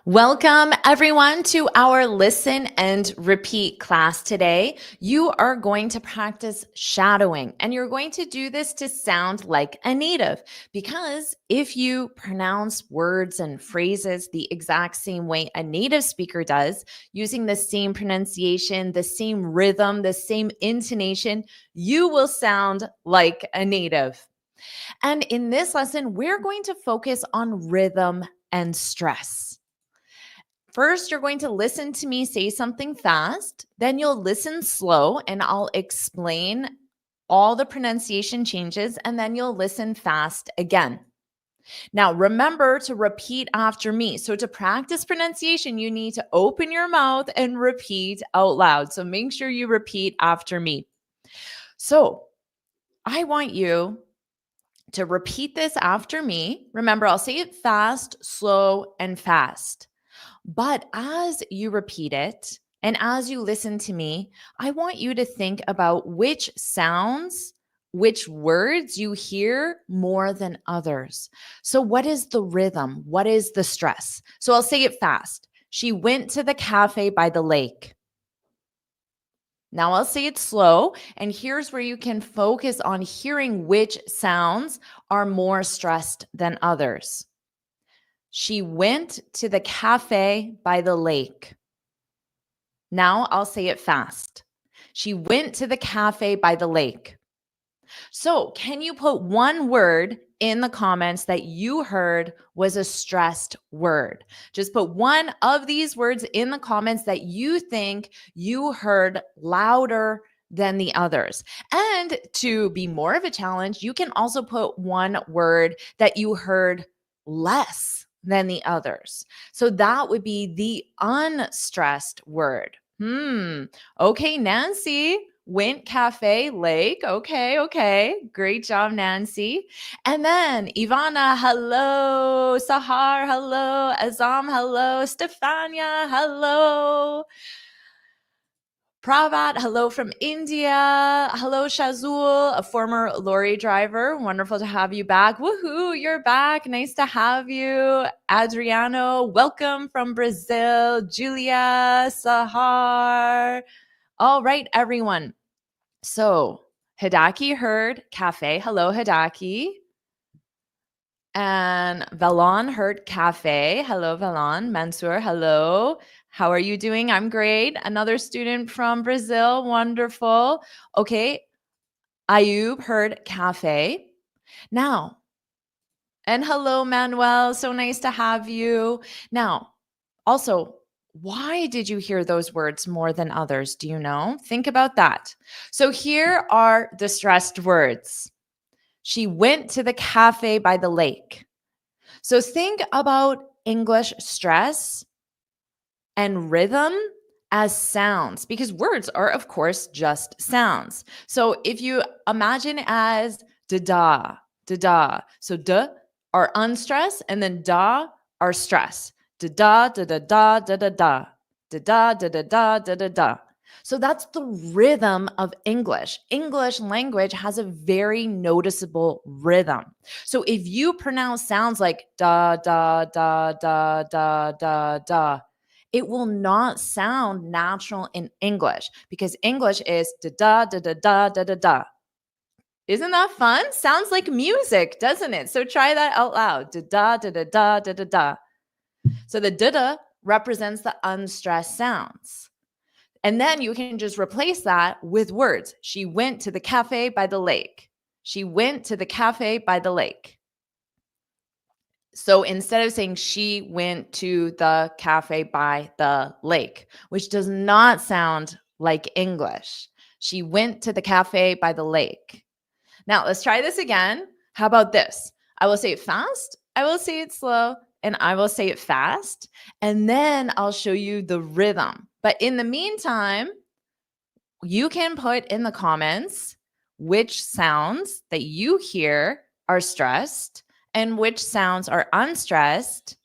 Welcome, everyone, to our listen and repeat class today. You are going to practice shadowing, and you're going to do this to sound like a native. Because if you pronounce words and phrases the exact same way a native speaker does, using the same pronunciation, the same rhythm, the same intonation, you will sound like a native. And in this lesson, we're going to focus on rhythm and stress. First, you're going to listen to me say something fast. Then you'll listen slow and I'll explain all the pronunciation changes. And then you'll listen fast again. Now, remember to repeat after me. So, to practice pronunciation, you need to open your mouth and repeat out loud. So, make sure you repeat after me. So, I want you to repeat this after me. Remember, I'll say it fast, slow, and fast. But as you repeat it and as you listen to me, I want you to think about which sounds, which words you hear more than others. So, what is the rhythm? What is the stress? So, I'll say it fast. She went to the cafe by the lake. Now I'll say it slow, and here's where you can focus on hearing which sounds are more stressed than others. She went to the cafe by the lake. Now I'll say it fast. She went to the cafe by the lake. So, can you put one word in the comments that you heard was a stressed word? Just put one of these words in the comments that you think you heard louder than the others. And to be more of a challenge, you can also put one word that you heard less than the others. So that would be the unstressed word. Okay, Nancy went cafe lake. Okay. Great job, Nancy. And then Ivana, hello. Sahar, hello. Azam, hello. Stefania, hello. Pravat, hello from India. Hello, Shazul, a former lorry driver. Wonderful to have you back. Woohoo, you're back. Nice to have you. Adriano, welcome from Brazil. Julia, Sahar. All right, everyone. So Hidaki heard cafe. Hello, Hidaki. And Valon heard cafe. Hello, Valon. Mansour, hello. How are you doing? I'm great. Another student from Brazil. Wonderful. Okay. Ayub heard cafe. Now, and hello, Manuel. So nice to have you. Now, also, why did you hear those words more than others? Do you know? Think about that. So here are the stressed words. She went to the cafe by the lake. So think about English stress and rhythm as sounds, because words are, of course, just sounds. So if you imagine as da, da. So d are unstressed, and then da are stress. Da, da, da, da, da, da, da. Da, da, da, da, da, da, da. So that's the rhythm of English. English language has a very noticeable rhythm. So if you pronounce sounds like da, da, da, da, da, da, da, it will not sound natural in English because English is da, da, da, da, da, da, da. Isn't that fun? Sounds like music, doesn't it? So try that out loud. Da, da, da, da, da, da, da. So the da represents the unstressed sounds. And then you can just replace that with words. She went to the cafe by the lake. She went to the cafe by the lake. So instead of saying she went to the cafe by the lake, which does not sound like English, she went to the cafe by the lake. Now let's try this again. How about this? I will say it fast, I will say it slow, and I will say it fast. And then I'll show you the rhythm. But in the meantime, you can put in the comments which sounds that you hear are stressed and which sounds are unstressed.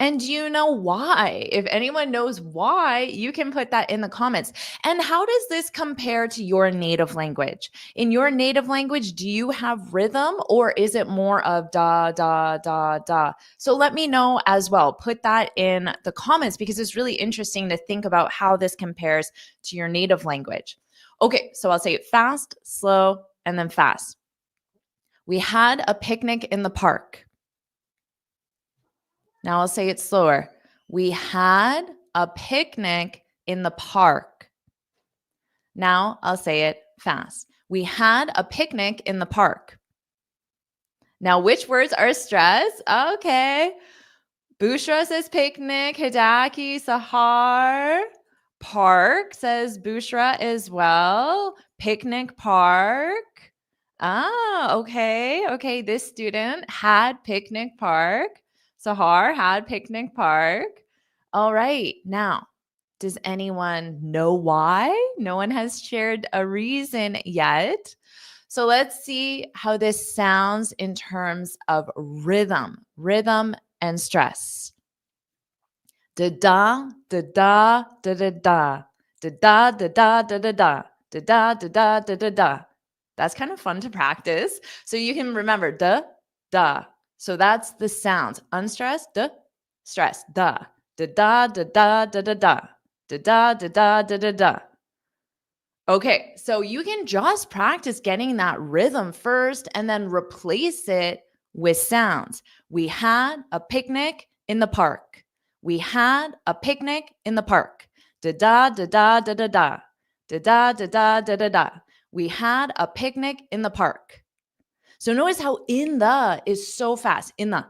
And do you know why? If anyone knows why, you can put that in the comments. And how does this compare to your native language? In your native language, do you have rhythm or is it more of da, da, da, da? So let me know as well. Put that in the comments because it's really interesting to think about how this compares to your native language. Okay, so I'll say it fast, slow, and then fast. We had a picnic in the park. Now I'll say it slower. We had a picnic in the park. Now I'll say it fast. We had a picnic in the park. Now, which words are stressed? Okay. Bushra says picnic. Hidaki, Sahar. Park says Bushra as well. Picnic park. Ah, okay. Okay. This student had picnic park. Sahar had picnic park. All right. Now, does anyone know why? No one has shared a reason yet. So let's see how this sounds in terms of rhythm and stress. Da da da da da da da da da da da da da da da da da da da da. That's kind of fun to practice. So you can remember da da. So that's the sounds. Unstressed, da, stress, da da da da da da da da da da da da da da. Okay, so you can just practice getting that rhythm first and then replace it with sounds. We had a picnic in the park. We had a picnic in the park. Da da da da da da da. Da da da da da da da. We had a picnic in the park. So notice how in the is so fast. In the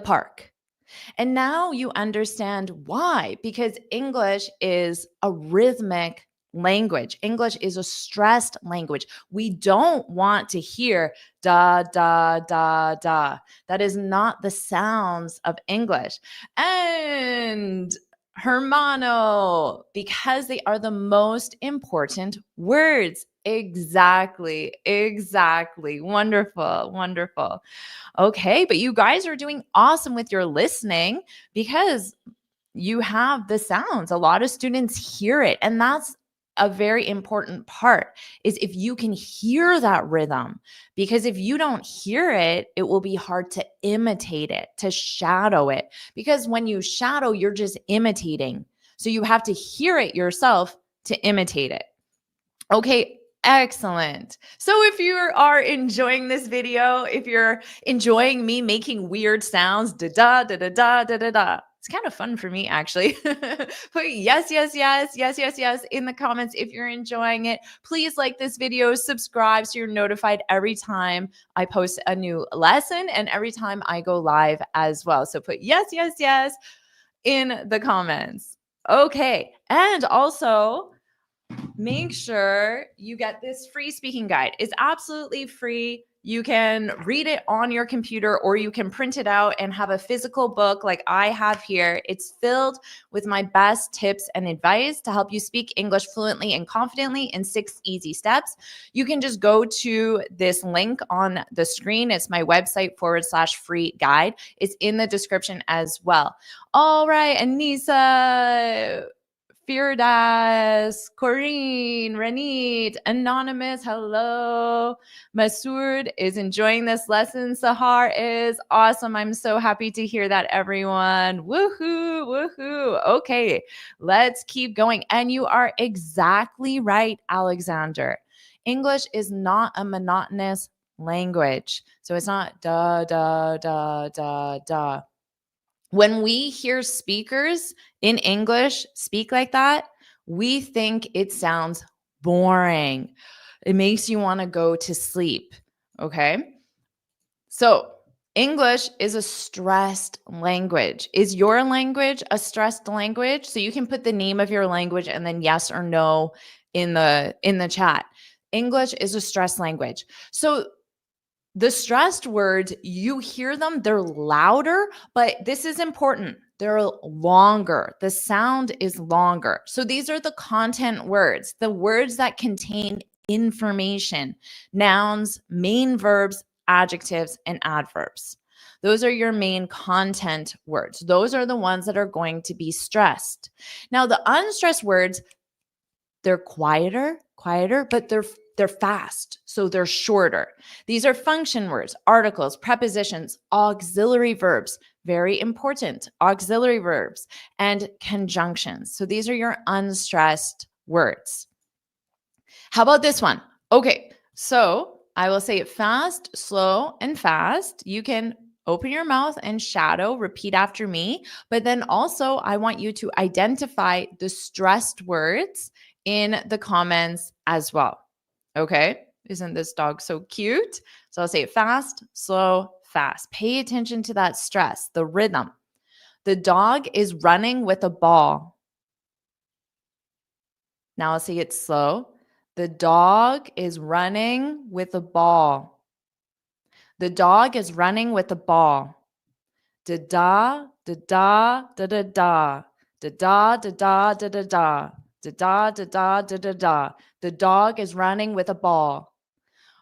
park. And now you understand why, because English is a rhythmic language. English is a stressed language. We don't want to hear da, da, da, da. That is not the sounds of English. And hermano, because they are the most important words. Exactly. Wonderful. Okay, but you guys are doing awesome with your listening because you have the sounds. A lot of students hear it, and that's a very important part is if you can hear that rhythm, because if you don't hear it, it will be hard to imitate it, to shadow it, because when you shadow, you're just imitating. So you have to hear it yourself to imitate it. Okay, excellent. So if you are enjoying this video, if you're enjoying me making weird sounds, da da da da da da da da, it's kind of fun for me actually. Put yes in the comments if you're enjoying it. Please like this video, subscribe so you're notified every time I post a new lesson and every time I go live as well. So put yes in the comments. Okay, and also make sure you get this free speaking guide. It's absolutely free. You can read it on your computer or you can print it out and have a physical book like I have here. It's filled with my best tips and advice to help you speak English fluently and confidently in 6 easy steps. You can just go to this link on the screen. It's my website /free guide. It's in the description as well. All right, Anissa, Firdas, Corinne, Ranit, Anonymous, hello. Masood is enjoying this lesson. Sahar is awesome. I'm so happy to hear that, everyone. Woohoo. Okay, let's keep going. And you are exactly right, Alexander. English is not a monotonous language. So it's not da, da, da, da, da. When we hear speakers in English speak like that, we think it sounds boring. It makes you want to go to sleep. Okay. So, English is a stressed language. Is your language a stressed language? So you can put the name of your language and then yes or no in the chat. English is a stressed language. So the stressed words, you hear them, they're louder, but this is important. They're longer. The sound is longer. So these are the content words, the words that contain information, nouns, main verbs, adjectives, and adverbs. Those are your main content words. Those are the ones that are going to be stressed. Now, the unstressed words, they're quieter, but they're fast, so they're shorter. These are function words, articles, prepositions, auxiliary verbs, very important, auxiliary verbs, and conjunctions. So these are your unstressed words. How about this one? Okay, so I will say it fast, slow, and fast. You can open your mouth and shadow, repeat after me. But then also, I want you to identify the stressed words in the comments as well. Okay, isn't this dog so cute? So I'll say it fast, slow, fast. Pay attention to that stress, the rhythm. The dog is running with a ball. Now I'll say it slow. The dog is running with a ball. The dog is running with a ball. Da da da da da da da da da da da da da da da da da da da da. The dog is running with a ball.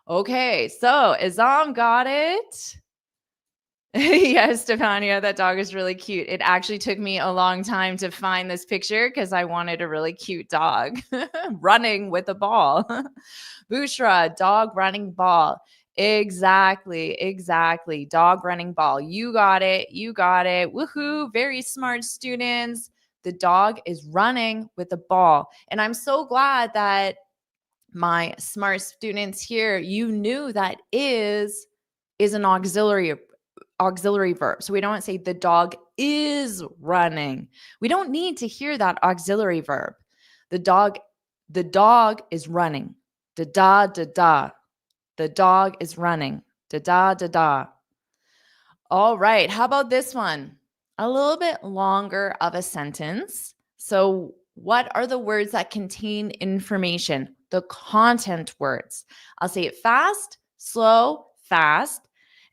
Okay, so Izam got it. Yes, Stefania, that dog is really cute. It actually took me a long time to find this picture because I wanted a really cute dog running with a ball. Bushra, dog running ball. Exactly. Dog running ball. You got it. Woohoo. Very smart students. The dog is running with a ball. And I'm so glad that my smart students here, you knew that is an auxiliary verb. So we don't say the dog is running. We don't need to hear that auxiliary verb. The dog is running. Da da da da. The dog is running. Da da da da. All right. How about this one? A little bit longer of a sentence. So what are the words that contain information? The content words. I'll say it fast, slow, fast.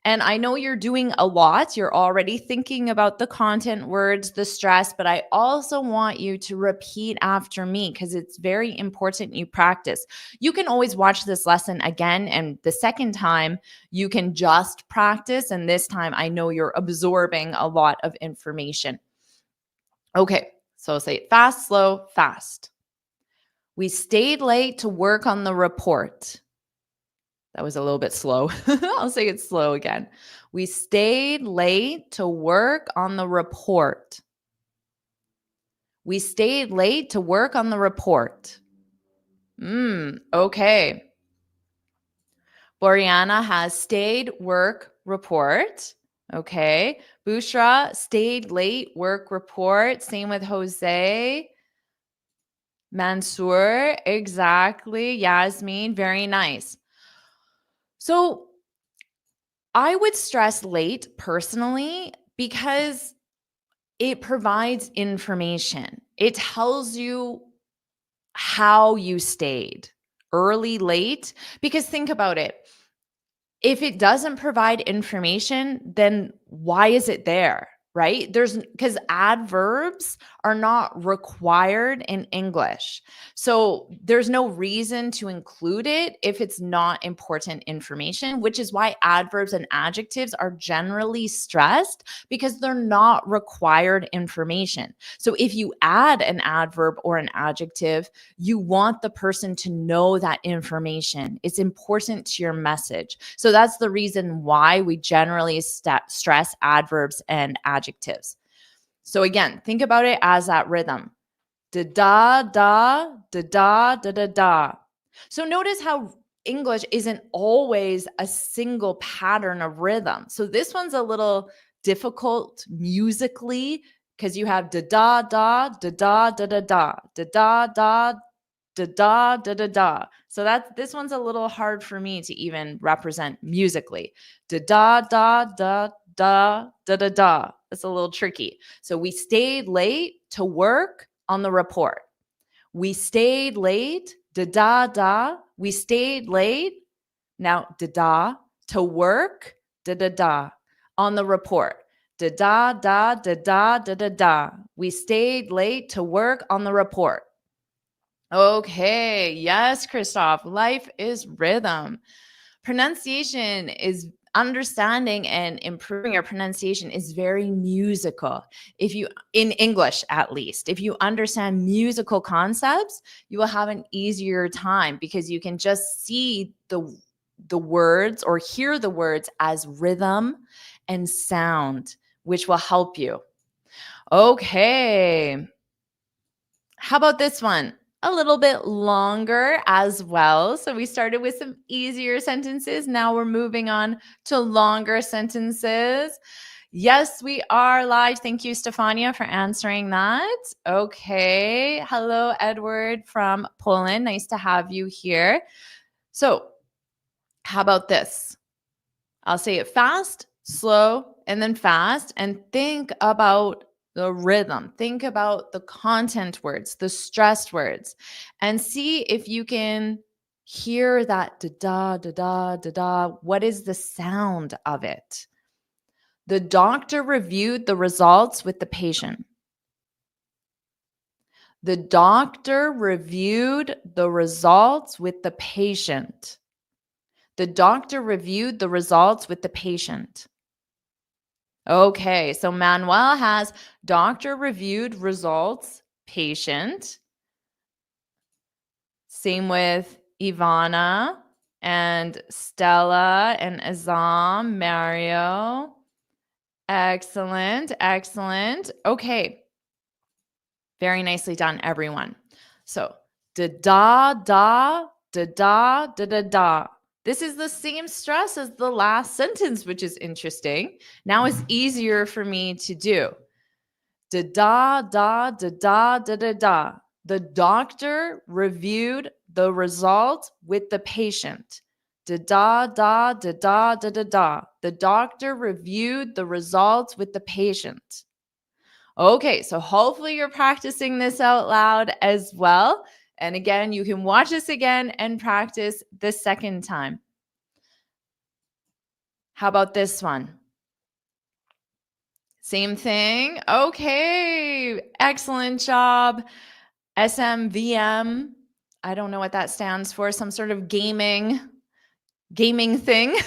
And I know you're doing a lot. You're already thinking about the content words, the stress, but I also want you to repeat after me because it's very important you practice. You can always watch this lesson again, and the second time you can just practice. And this time I know you're absorbing a lot of information. Okay, so say it fast, slow, fast. We stayed late to work on the report. That was a little bit slow. I'll say it slow again. We stayed late to work on the report. We stayed late to work on the report. Okay. Boriana has stayed work report. Okay. Bushra, stayed late work report. Same with Jose. Mansoor, exactly. Yasmin, very nice. So I would stress late personally because it provides information. It tells you how you stayed early, late, because think about it. If it doesn't provide information, then why is it there? Right? Because adverbs are not required in English. So there's no reason to include it if it's not important information, which is why adverbs and adjectives are generally stressed because they're not required information. So if you add an adverb or an adjective, you want the person to know that information. It's important to your message. So that's the reason why we generally stress adverbs and adjectives. So again, think about it as that rhythm. Da da da da da da da da. So notice how English isn't always a single pattern of rhythm. So this one's a little difficult musically because you have da da da da da da da da da da da da da da da da. So this one's a little hard for me to even represent musically. Da da da da da da da da. It's a little tricky. So we stayed late to work on the report. We stayed late, da da da. We stayed late. Now da da to work, da da da on the report. Da da da da da da da da. We stayed late to work on the report. Okay, yes, Christoph, life is rhythm. Pronunciation is understanding and improving your pronunciation is very musical. If you, in English at least, if you understand musical concepts, you will have an easier time because you can just see the words or hear the words as rhythm and sound, which will help you. Okay. How about this one? A little bit longer as well. So we started with some easier sentences. Now we're moving on to longer sentences. Yes, we are live. Thank you, Stefania, for answering that. Okay. Hello, Edward from Poland. Nice to have you here. So, how about this? I'll say it fast, slow, and then fast. And think about the rhythm. Think about the content words, the stressed words, and see if you can hear that da da da da da da. What is the sound of it? The doctor reviewed the results with the patient. The doctor reviewed the results with the patient. The doctor reviewed the results with the patient. Okay, so Manuel has doctor reviewed results, patient. Same with Ivana and Stella and Azam, Mario. Excellent, excellent. Okay, very nicely done, everyone. So, da da da da da da da. This is the same stress as the last sentence, which is interesting. Now it's easier for me to do. Da da da da da da da da. The doctor reviewed the result with the patient. Da da da da da da da da. The doctor reviewed the results with the patient. Okay, so hopefully you're practicing this out loud as well. And again, you can watch this again and practice the second time. How about this one? Same thing. Okay, excellent job. SMVM. I don't know what that stands for. Some sort of gaming thing.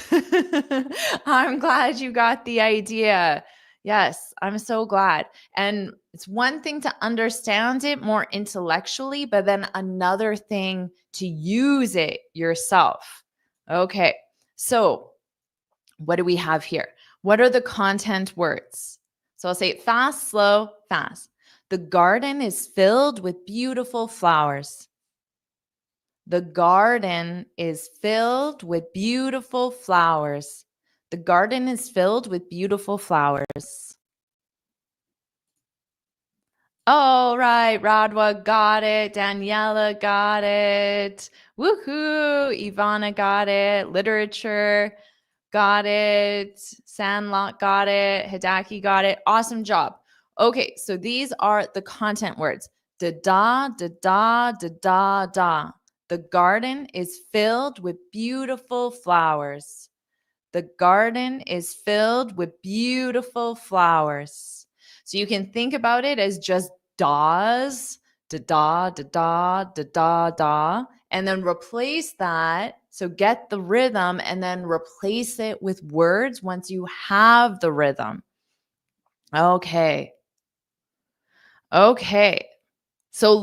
I'm glad you got the idea. Yes, I'm so glad. And it's one thing to understand it more intellectually, but then another thing to use it yourself. Okay, so what do we have here? What are the content words? So I'll say it fast, slow, fast. The garden is filled with beautiful flowers. The garden is filled with beautiful flowers. The garden is filled with beautiful flowers. All right, Radwa got it. Daniela got it. Woohoo! Ivana got it. Literature got it. Sandlot got it. Hidaki got it. Awesome job. Okay, so these are the content words. Da da da da da da da. The garden is filled with beautiful flowers. The garden is filled with beautiful flowers. So you can think about it as just da's, da da da da da da da, and then replace that. So get the rhythm and then replace it with words once you have the rhythm. Okay. Okay. So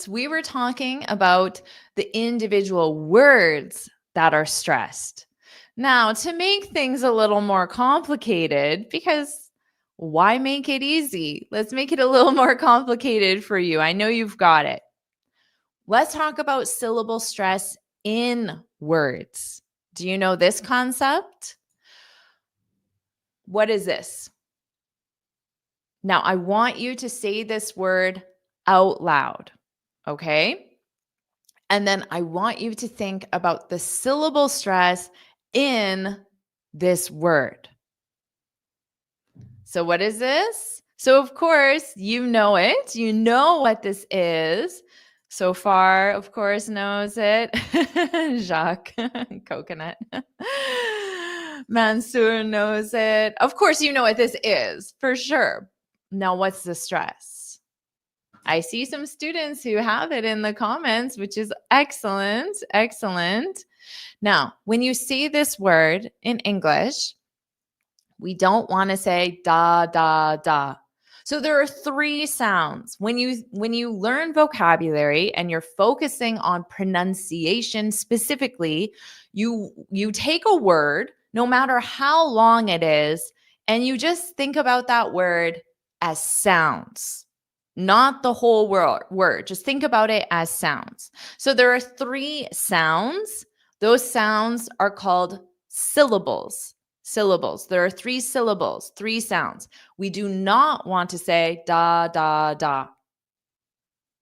we were talking about the individual words that are stressed. Now, to make things a little more complicated, because why make it easy? Let's make it a little more complicated for you. I know you've got it. Let's talk about syllable stress in words. Do you know this concept? What is this? Now, I want you to say this word out loud, okay? And then I want you to think about the syllable stress in this word. So what is this? So of course, you know it. You know what this is. So far, of course, knows it. Jacques, coconut. Mansour knows it. Of course, you know what this is, for sure. Now, what's the stress? I see some students who have it in the comments, which is excellent. Excellent. Now, when you see this word in English, we don't want to say da, da, da. So there are three sounds. When you learn vocabulary and you're focusing on pronunciation specifically, you take a word, no matter how long it is, and you just think about that word as sounds, not the whole word. Just think about it as sounds. So there are three sounds. Those sounds are called syllables. Syllables. There are three syllables, three sounds. We do not want to say da, da, da.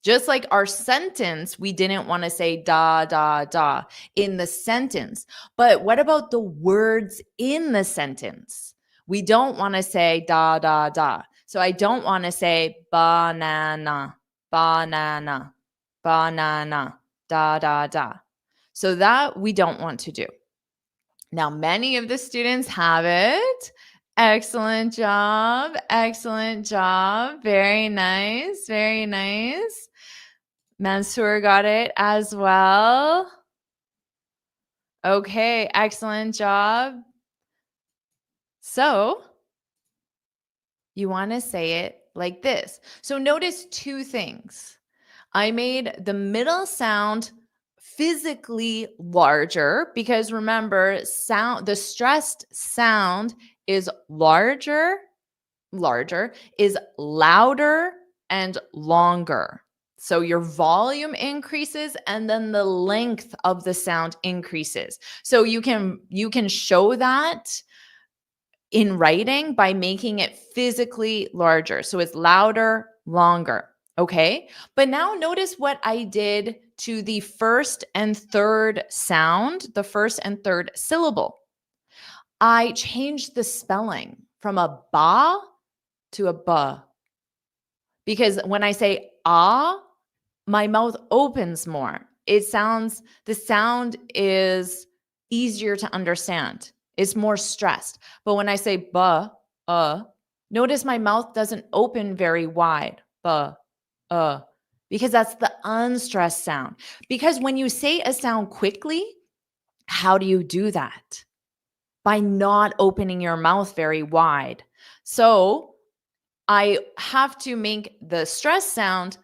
Just like our sentence, we didn't want to say da, da, da in the sentence. But what about the words in the sentence? We don't want to say da, da, da. So I don't want to say banana, banana, banana, da, da, da. So that we don't want to do. Now, many of the students have it. Excellent job. Excellent job. Very nice. Very nice. Mansoor got it as well. Okay, excellent job. So you want to say it like this. So notice two things. I made the middle sound physically larger because remember, the stressed sound is larger, is louder and longer. So your volume increases and then the length of the sound increases. So you can show that in writing by making it physically larger. So it's louder, longer. Okay. But now notice what I did to the first and third sound, the first and third syllable. I changed the spelling from a ba to a ba. Because when I say ah, my mouth opens more. The sound is easier to understand. It's more stressed. But when I say ba, notice my mouth doesn't open very wide. Ba, because that's the unstressed sound. Because when you say a sound quickly, how do you do that? By not opening your mouth very wide. So I have to make the stress sound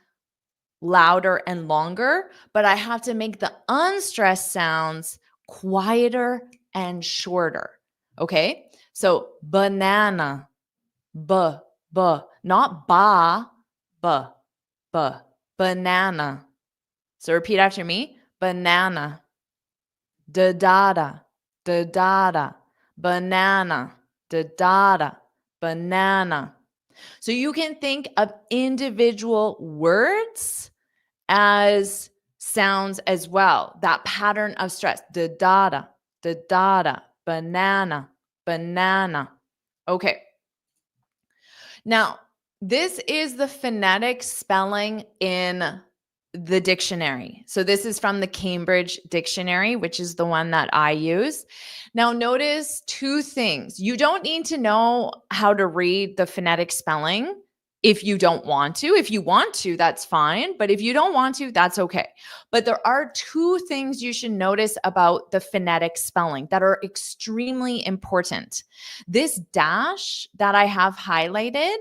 louder and longer, but I have to make the unstressed sounds quieter and shorter. Okay? So banana, b, not ba, b, banana. So repeat after me. Banana, da da, banana, da, banana. So you can think of individual words as sounds as well. That pattern of stress. Da, banana, banana. Okay. Now, this is the phonetic spelling in the dictionary. So this is from the Cambridge Dictionary, which is the one that I use. Now notice two things. You don't need to know how to read the phonetic spelling if you don't want to. If you want to, that's fine. But if you don't want to, that's okay. But there are two things you should notice about the phonetic spelling that are extremely important. This dash that I have highlighted,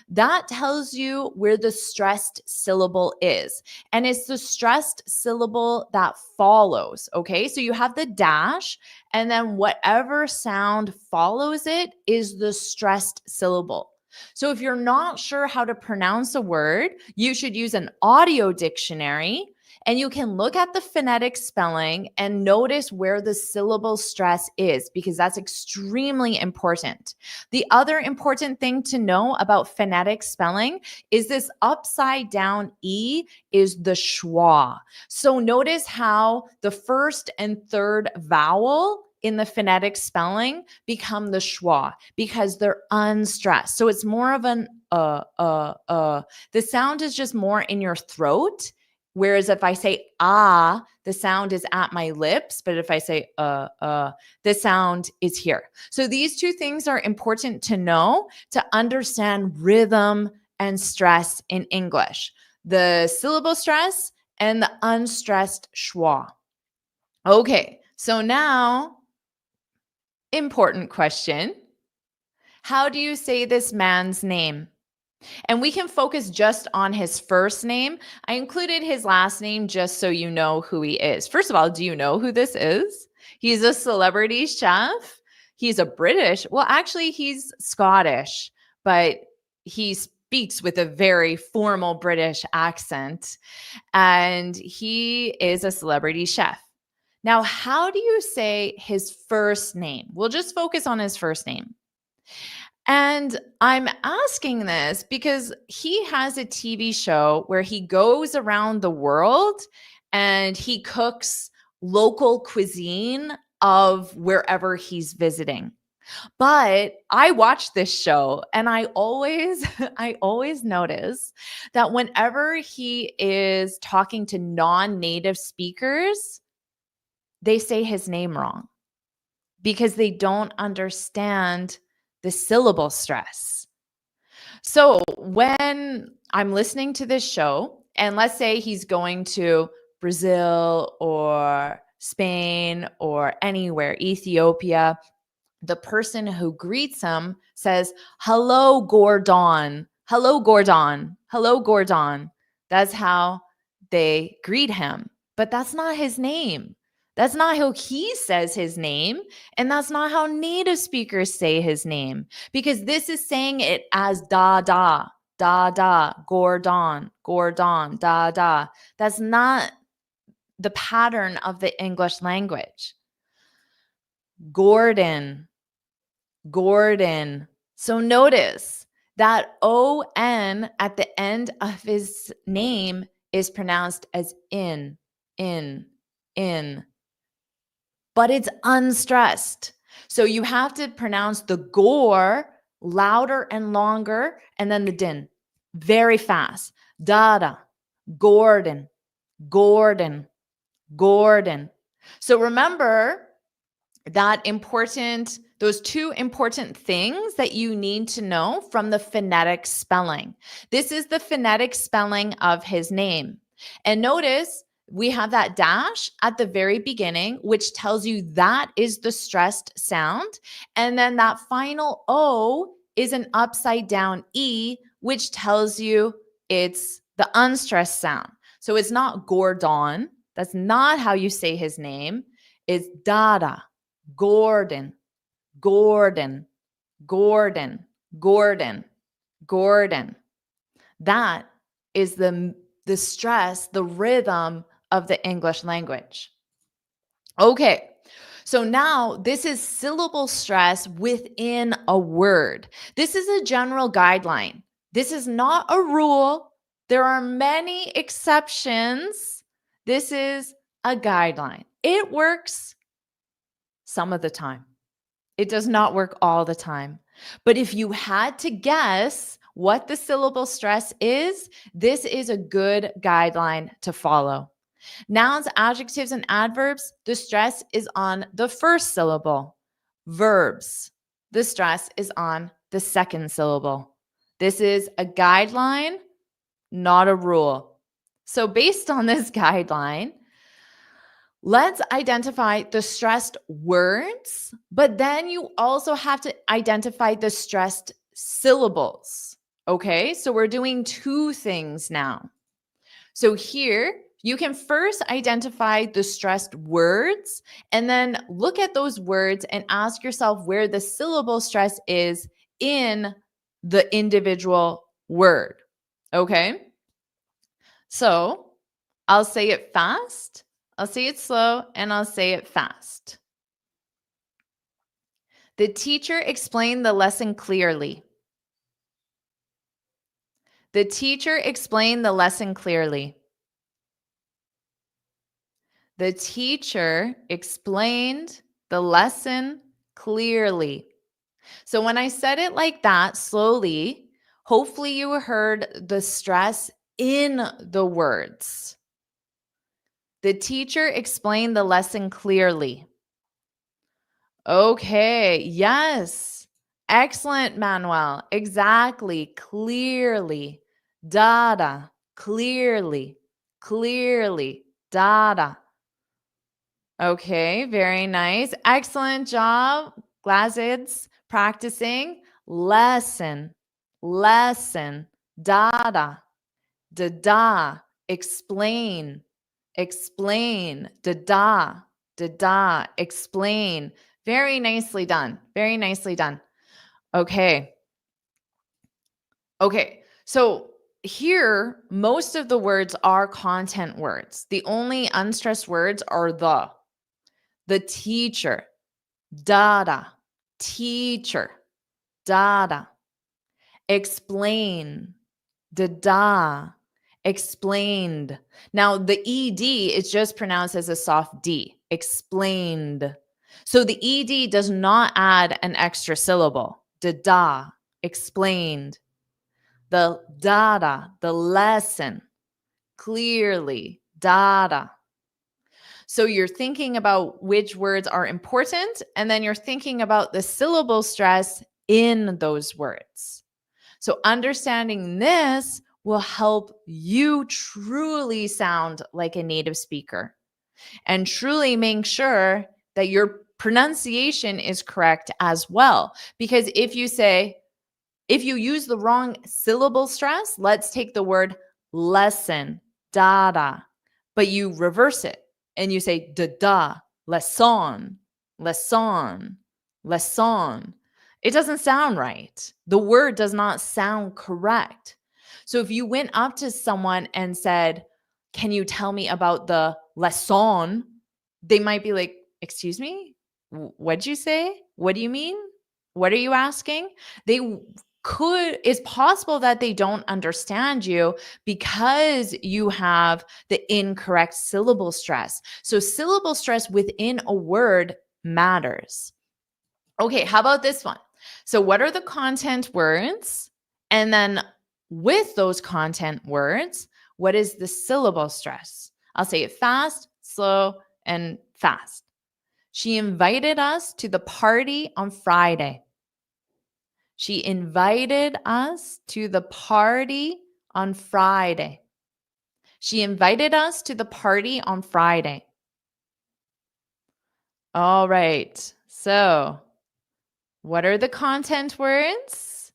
that tells you where the stressed syllable is. And it's the stressed syllable that follows. Okay. So you have the dash, and then whatever sound follows it is the stressed syllable. So if you're not sure how to pronounce a word, you should use an audio dictionary. And you can look at the phonetic spelling and notice where the syllable stress is, because that's extremely important. The other important thing to know about phonetic spelling is this upside down E is the schwa. So notice how the first and third vowel in the phonetic spelling become the schwa because they're unstressed. So it's more of an The sound is just more in your throat. Whereas if I say ah, the sound is at my lips, but if I say the sound is here. So these two things are important to know to understand rhythm and stress in English. The syllable stress and the unstressed schwa. Okay, So now, important question. How do you say this man's name? And we can focus just on his first name. I included his last name just so you know who he is. First of all, do you know who this is? He's a celebrity chef. He's a British. Well, actually, he's Scottish, but he speaks with a very formal British accent. And he is a celebrity chef. Now, how do you say his first name? We'll just focus on his first name. And I'm asking this because he has a TV show where he goes around the world and he cooks local cuisine of wherever he's visiting. But I watch this show and I always I always notice that whenever he is talking to non-native speakers, they say his name wrong because they don't understand the syllable stress. So when I'm listening to this show, and let's say he's going to Brazil or Spain or anywhere, Ethiopia, the person who greets him says, "Hello, Gordon. Hello, Gordon. Hello, Gordon." That's how they greet him. But that's not his name. That's not how he says his name. And that's not how native speakers say his name, because this is saying it as da da, da da, Gordon, Gordon, da da. That's not the pattern of the English language. Gordon, Gordon. So notice that O-N at the end of his name is pronounced as in, in. But it's unstressed. So you have to pronounce the gore louder and longer, and then the din very fast. Dada, Gordon, Gordon, Gordon. So remember those two important things that you need to know from the phonetic spelling. This is the phonetic spelling of his name. And notice we have that dash at the very beginning, which tells you that is the stressed sound. And then that final O is an upside down E, which tells you it's the unstressed sound. So it's not Gordon. That's not how you say his name. It's Dada, Gordon, Gordon, Gordon, Gordon, Gordon. That is the stress, the rhythm of the English language. Okay, so now this is syllable stress within a word. This is a general guideline. This is not a rule. There are many exceptions. This is a guideline. It works some of the time. It does not work all the time. But if you had to guess what the syllable stress is, this is a good guideline to follow. Nouns, adjectives, and adverbs, the stress is on the first syllable. Verbs, the stress is on the second syllable. This is a guideline, not a rule. So based on this guideline, let's identify the stressed words, but then you also have to identify the stressed syllables. Okay, so we're doing two things now. So here, you can first identify the stressed words and then look at those words and ask yourself where the syllable stress is in the individual word. Okay, so I'll say it fast. I'll say it slow, and I'll say it fast. The teacher explained the lesson clearly. The teacher explained the lesson clearly. The teacher explained the lesson clearly. So when I said it like that, slowly, hopefully you heard the stress in the words. The teacher explained the lesson clearly. Okay, yes. Excellent, Manuel. Exactly. Clearly. Dada. Clearly. Clearly. Dada. Okay, very nice. Excellent job, Glazids. Practicing. Lesson, lesson, dada, da, explain, explain, da, explain. Very nicely done. Very nicely done. Okay. Okay. So here, most of the words are content words. The only unstressed words are the teacher, dada, teacher, dada, explain, da, explained. Now, the ED is just pronounced as a soft D, explained. So the ED does not add an extra syllable, da, explained. The dada, the lesson, clearly, dada. So you're thinking about which words are important, and then you're thinking about the syllable stress in those words. So understanding this will help you truly sound like a native speaker and truly make sure that your pronunciation is correct as well. Because if you use the wrong syllable stress, let's take the word lesson, dada, but you reverse it and you say da, lesson, lesson, lesson. It doesn't sound right. The word does not sound correct. So if you went up to someone and said, "Can you tell me about the lesson?" They might be like, "Excuse me? What'd you say? What do you mean? What are you asking?" It's possible that they don't understand you because you have the incorrect syllable stress. So syllable stress within a word matters. Okay, how about this one? So what are the content words? And then with those content words, what is the syllable stress? I'll say it fast, slow, and fast. She invited us to the party on Friday. She invited us to the party on Friday. She invited us to the party on Friday. All right. So, what are the content words?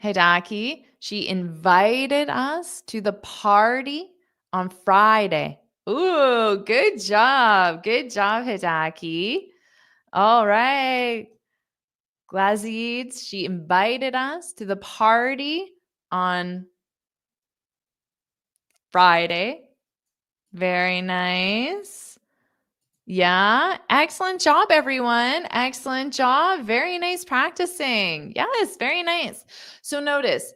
Hidaki, she invited us to the party on Friday. Ooh, good job. Good job, Hidaki. All right. Glazids, she invited us to the party on Friday. Very nice. Yeah. Excellent job, everyone. Excellent job. Very nice practicing. Yes, very nice. So notice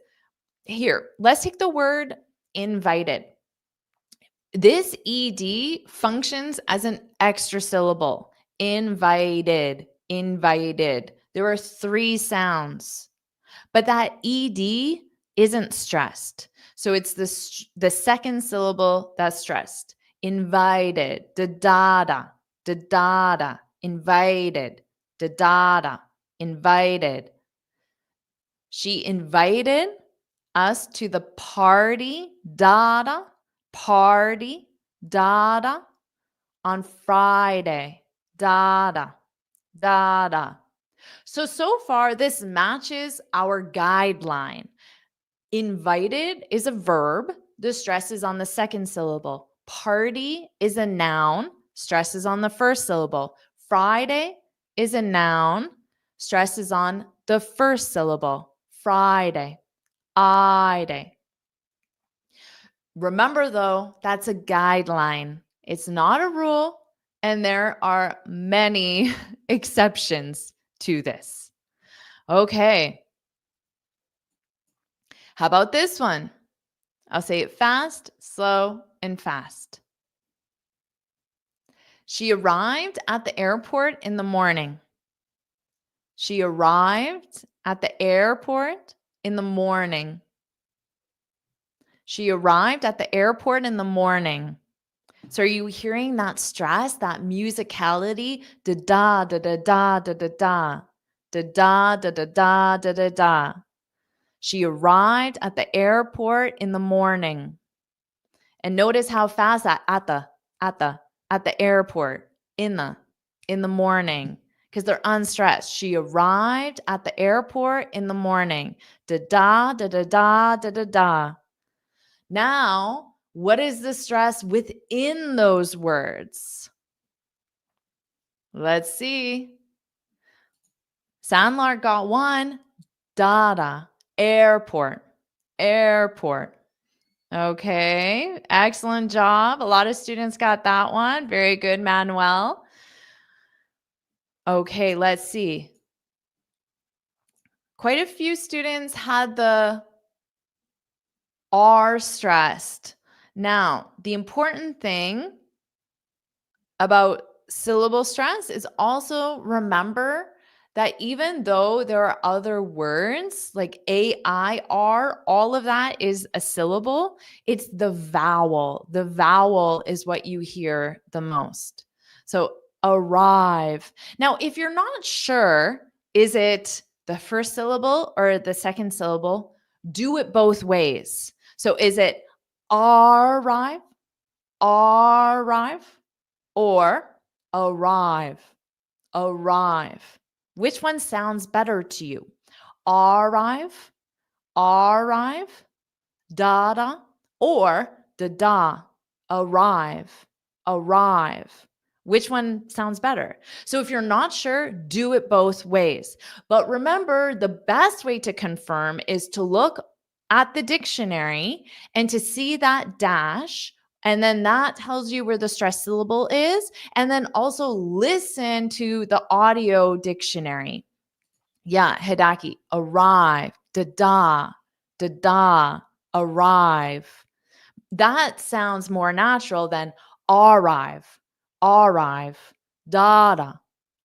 here, let's take the word invited. This ED functions as an extra syllable. Invited, invited. There are 3 sounds, but that ED isn't stressed. So it's the second syllable that's stressed. Invited, da-da, da-da, invited, da-da, invited. She invited us to the party, da-da, party, da-da, on Friday, da-da, da-da. So far, this matches our guideline. Invited is a verb. The stress is on the second syllable. Party is a noun. Stress is on the first syllable. Friday is a noun. Stress is on the first syllable. Friday. I-day. Remember, though, that's a guideline. It's not a rule, and there are many exceptions to this. Okay. How about this one? I'll say it fast, slow, and fast. She arrived at the airport in the morning. She arrived at the airport in the morning. She arrived at the airport in the morning. So are you hearing that stress, that musicality? Da da da da da da da da da da da da da da da. She arrived at the airport in the morning. And notice how fast that at the at the airport in the morning because they're unstressed. She arrived at the airport in the morning. Da da da da da da da da. Now, what is the stress within those words? Let's see. Sandlar got one. Dada. Airport. Airport. Okay. Excellent job. A lot of students got that one. Very good, Manuel. Okay, let's see. Quite a few students had the R stressed. Now, the important thing about syllable stress is also remember that even though there are other words like A-I-R, all of that is a syllable, it's the vowel. The vowel is what you hear the most. So arrive. Now, if you're not sure, is it the first syllable or the second syllable? Do it both ways. So is it arrive, arrive, or arrive, arrive? Which one sounds better to you? Arrive, arrive, da-da, or da-da, arrive, arrive. Which one sounds better? So if you're not sure, do it both ways. But remember, the best way to confirm is to look at the dictionary and to see that dash, and then that tells you where the stressed syllable is. And then also listen to the audio dictionary. Yeah, Hidaki, arrive, da-da, da-da, arrive. That sounds more natural than arrive, arrive, da-da,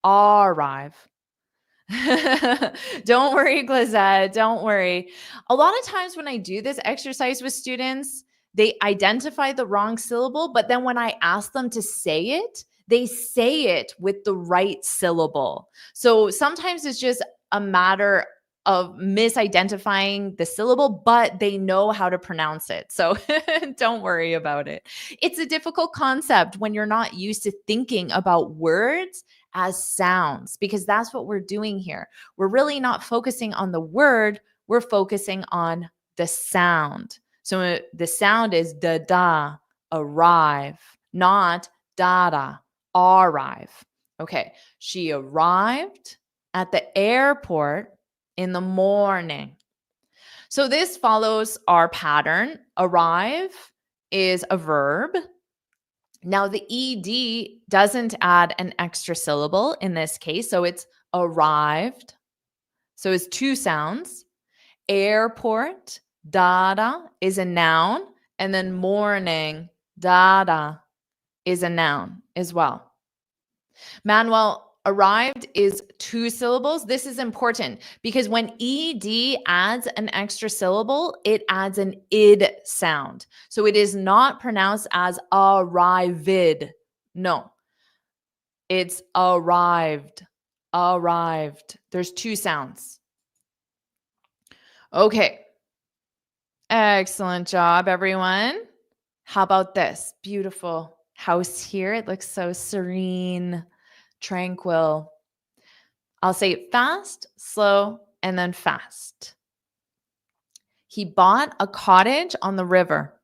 arrive. Don't worry, Glazette, don't worry. A lot of times when I do this exercise with students, they identify the wrong syllable, but then when I ask them to say it, they say it with the right syllable. So sometimes it's just a matter of misidentifying the syllable, but they know how to pronounce it. So don't worry about it. It's a difficult concept when you're not used to thinking about words as sounds, because that's what we're doing here. We're really not focusing on the word, we're focusing on the sound. So the sound is da-da, arrive, not da-da, arrive. Okay, she arrived at the airport in the morning. So this follows our pattern. Arrive is a verb. Now the ED doesn't add an extra syllable in this case, so it's arrived. So it's two sounds. Airport, dada, is a noun, and then morning, dada, is a noun as well. Manuel, arrived is two syllables. This is important because when ED adds an extra syllable, it adds an id sound. So it is not pronounced as arrived. No, it's arrived, arrived. There's two sounds. Okay. Excellent job, everyone. How about this beautiful house here? It looks so serene, tranquil. I'll say fast, slow, and then fast. He bought a cottage on the river.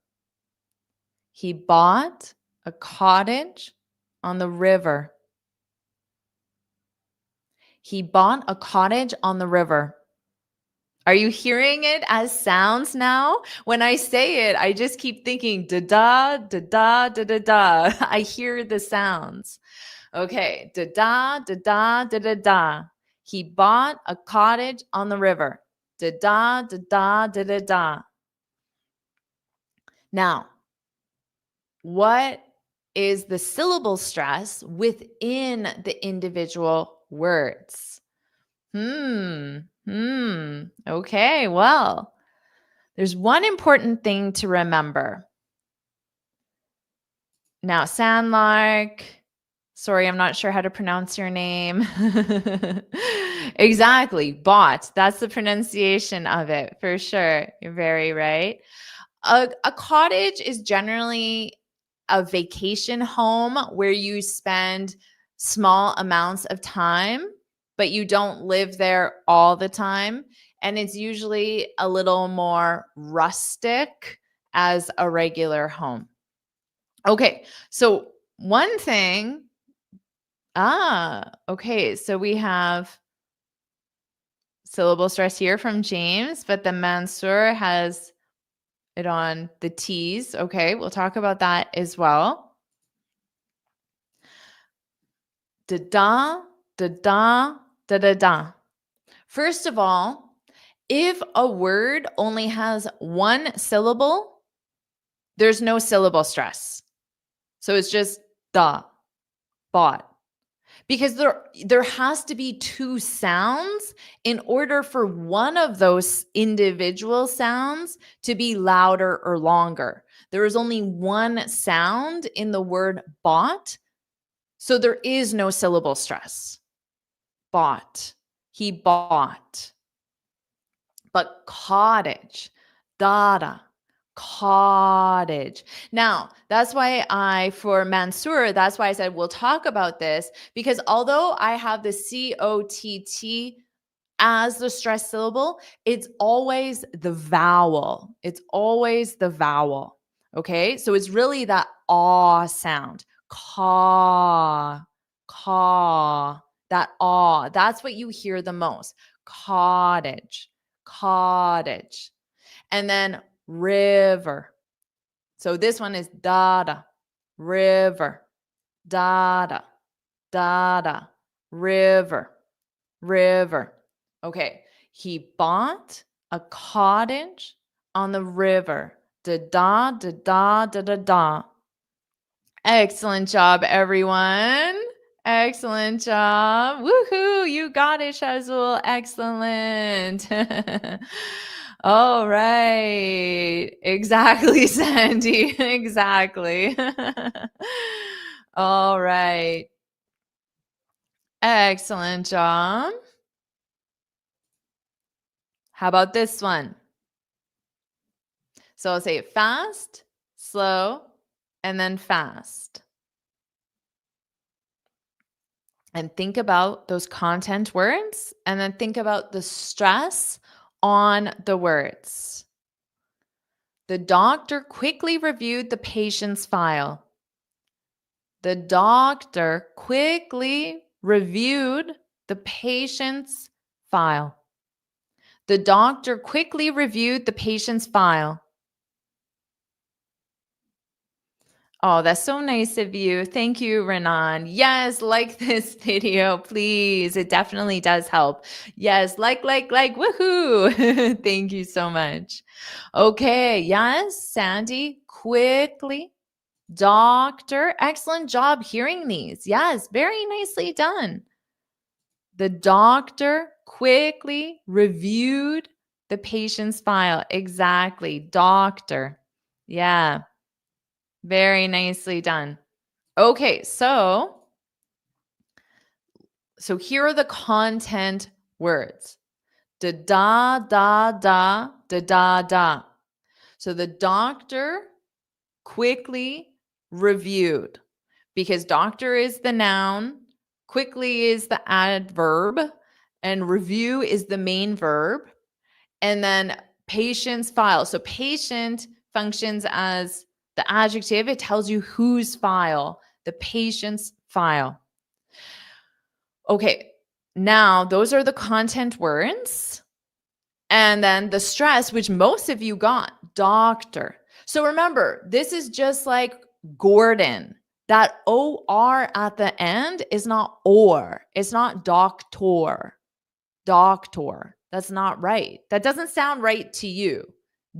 He bought a cottage on the river. He bought a cottage on the river. Are you hearing it as sounds now? When I say it, I just keep thinking da-da, da-da, da-da-da. I hear the sounds. Okay, da-da, da-da, da-da-da. He bought a cottage on the river. Da-da, da-da, da-da-da. Now, what is the syllable stress within the individual words? Okay, well, there's one important thing to remember. Now, Sandlark, sorry, I'm not sure how to pronounce your name. Exactly, bought. That's the pronunciation of it, for sure. You're very right. A cottage is generally a vacation home where you spend small amounts of time, but you don't live there all the time. And it's usually a little more rustic as a regular home. Okay, so one thing, okay, so we have syllable stress here from James, but the Mansour has it on the T's. Okay, we'll talk about that as well. Da-da, da-da, da-da-da. First of all, if a word only has one syllable, there's no syllable stress. So it's just da, bought. Because there has to be two sounds in order for one of those individual sounds to be louder or longer. There is only one sound in the word bought, so there is no syllable stress. Bought. He bought. But cottage, dada, cottage. Now, that's why for Mansour, that's why I said we'll talk about this, because although I have the COTT as the stressed syllable, it's always the vowel. It's always the vowel. Okay, so it's really that aw sound. Caw, caw, that aw. That's what you hear the most. Cottage, cottage. And then river. So this one is dada, river, dada, dada, river, river. Okay, he bought a cottage on the river. Da da da da da da da. Excellent job, everyone. Excellent job. Woohoo! You got it, Shazul. Excellent. All right. Exactly, Sandy. Exactly. All right. Excellent job. How about this one? So I'll say fast, slow, and then fast. And think about those content words, and then think about the stress on the words. The doctor quickly reviewed the patient's file. The doctor quickly reviewed the patient's file. The doctor quickly reviewed the patient's file. Oh, that's so nice of you. Thank you, Renan. Yes, like this video, please. It definitely does help. Yes, like, woohoo. Thank you so much. Okay, yes, Sandy, quickly. Doctor, excellent job hearing these. Yes, very nicely done. The doctor quickly reviewed the patient's file. Exactly, doctor. Yeah. Very nicely done. Okay, so here are the content words. Da da da da da da da. So the doctor quickly reviewed, because doctor is the noun, quickly is the adverb, and review is the main verb. And then patient's file. So patient functions as the adjective. It tells you whose file, the patient's file. Okay, now those are the content words. And then the stress, which most of you got, doctor. So remember, this is just like Gordon. That OR at the end is not or. It's not doctor. Doctor. That's not right. That doesn't sound right to you.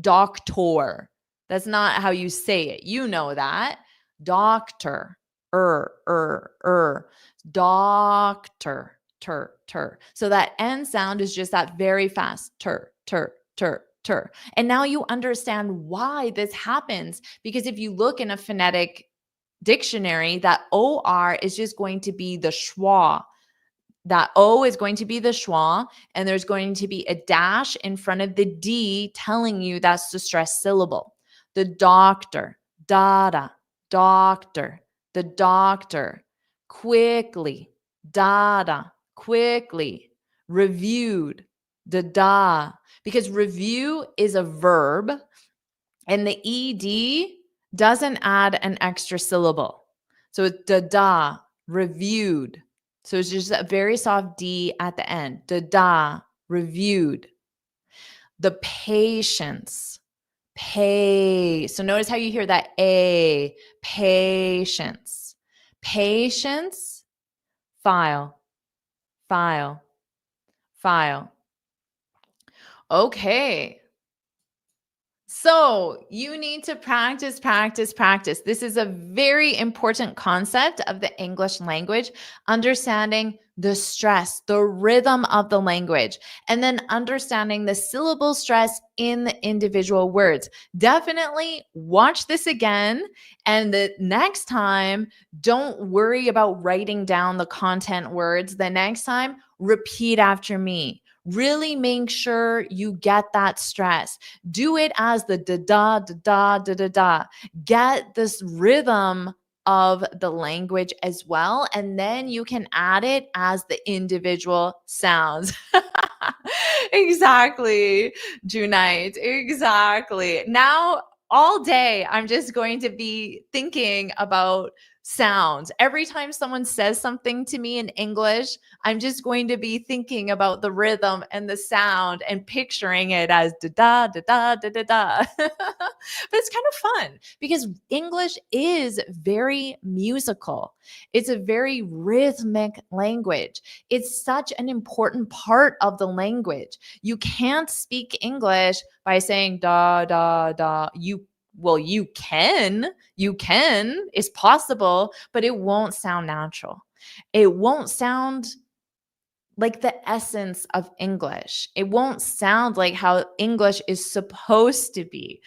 Doctor. That's not how you say it. You know that. Doctor. Doctor. Ter. So that end sound is just that very fast ter. And now you understand why this happens, because if you look in a phonetic dictionary, that OR is just going to be the schwa. That O is going to be the schwa, and there's going to be a dash in front of the D telling you that's the stressed syllable. The doctor, dada, doctor, the doctor, quickly, da, quickly, reviewed, da, because review is a verb and the ed doesn't add an extra syllable. So it's da, reviewed. So it's just a very soft D at the end. Da, reviewed. The patience, pay. So notice how you hear that A, patience. Patience, file, file, file. Okay. So you need to practice, practice, practice. This is a very important concept of the English language, understanding the stress, the rhythm of the language, and then understanding the syllable stress in the individual words. Definitely watch this again. And the next time, don't worry about writing down the content words. The next time, repeat after me. Really make sure you get that stress. Do it as the da da da da da da. Get this rhythm of the language as well. And then you can add it as the individual sounds. Exactly, Junite. Exactly. Now, all day, I'm just going to be thinking about sounds. Every time someone says something to me in English, I'm just going to be thinking about the rhythm and the sound and picturing it as da da da da da da da. But it's kind of fun because English is very musical. It's a very rhythmic language. It's such an important part of the language. You can't speak English by saying da da da. You can, it's possible, but it won't sound natural. It won't sound like the essence of English. It won't sound like how English is supposed to be.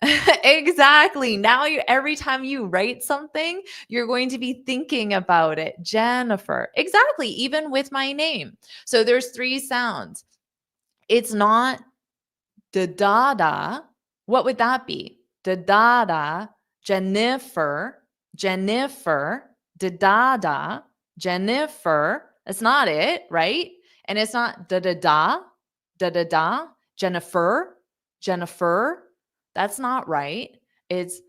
Exactly. Now every time you write something, you're going to be thinking about it. Jennifer. Exactly. Even with my name. So there's 3 sounds. It's not da da. What would that be? Da da, Jennifer, Jennifer, da da, Jennifer. That's not it, right? And it's not da da, Jennifer, Jennifer. That's not right. It's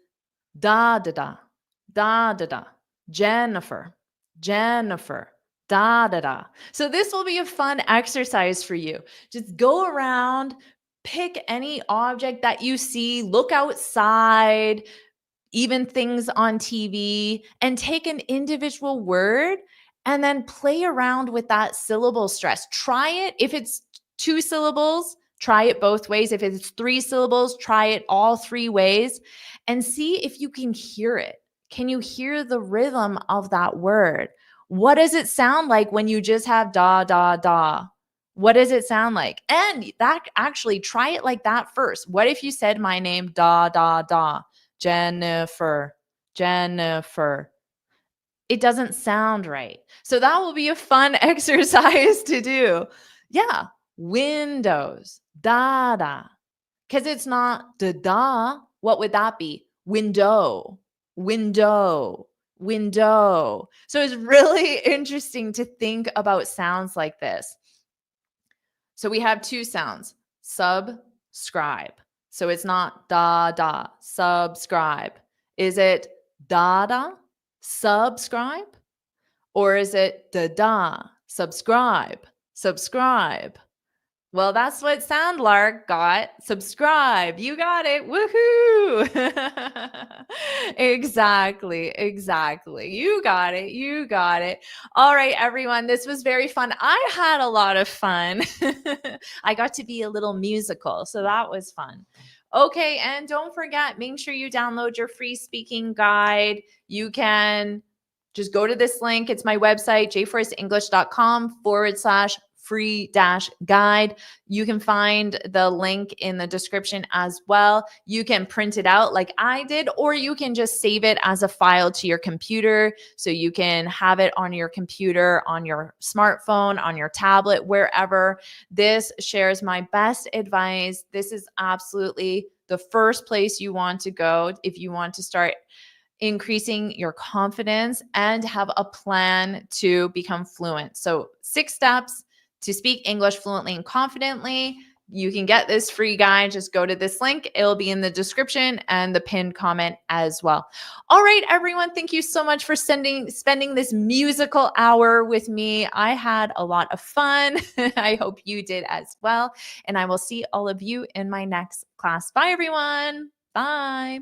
da da, Jennifer, Jennifer, da. So this will be a fun exercise for you. Just go around, pick any object that you see, look outside, even things on TV, and take an individual word and then play around with that syllable stress. Try it. If it's 2 syllables, try it both ways. If it's 3 syllables, try it all 3 ways and see if you can hear it. Can you hear the rhythm of that word? What does it sound like when you just have da, da, da? What does it sound like? And that actually try it like that first. What if you said my name, da, da, da? Jennifer, Jennifer. It doesn't sound right. So that will be a fun exercise to do. Yeah, windows, da da. Because it's not da da. What would that be? Window, window, window. So it's really interesting to think about sounds like this. So we have 2 sounds, subscribe. So it's not da da, subscribe. Is it da da, subscribe? Or is it da da, subscribe, subscribe? Well, that's what SoundLark got. Subscribe. You got it. Woohoo. Exactly. Exactly. You got it. You got it. All right, everyone. This was very fun. I had a lot of fun. I got to be a little musical. So that was fun. Okay. And don't forget, make sure you download your free speaking guide. You can just go to this link. It's my website, jforrestenglish.com/free-guide. You can find the link in the description as well. You can print it out like I did, or you can just save it as a file to your computer. So you can have it on your computer, on your smartphone, on your tablet, wherever. This shares my best advice. This is absolutely the first place you want to go if you want to start increasing your confidence, and have a plan to become fluent. So, 6 steps to speak English fluently and confidently. You can get this free guide. Just go to this link. It'll be in the description and the pinned comment as well. All right, everyone. Thank you so much for spending this musical hour with me. I had a lot of fun. I hope you did as well. And I will see all of you in my next class. Bye, everyone. Bye.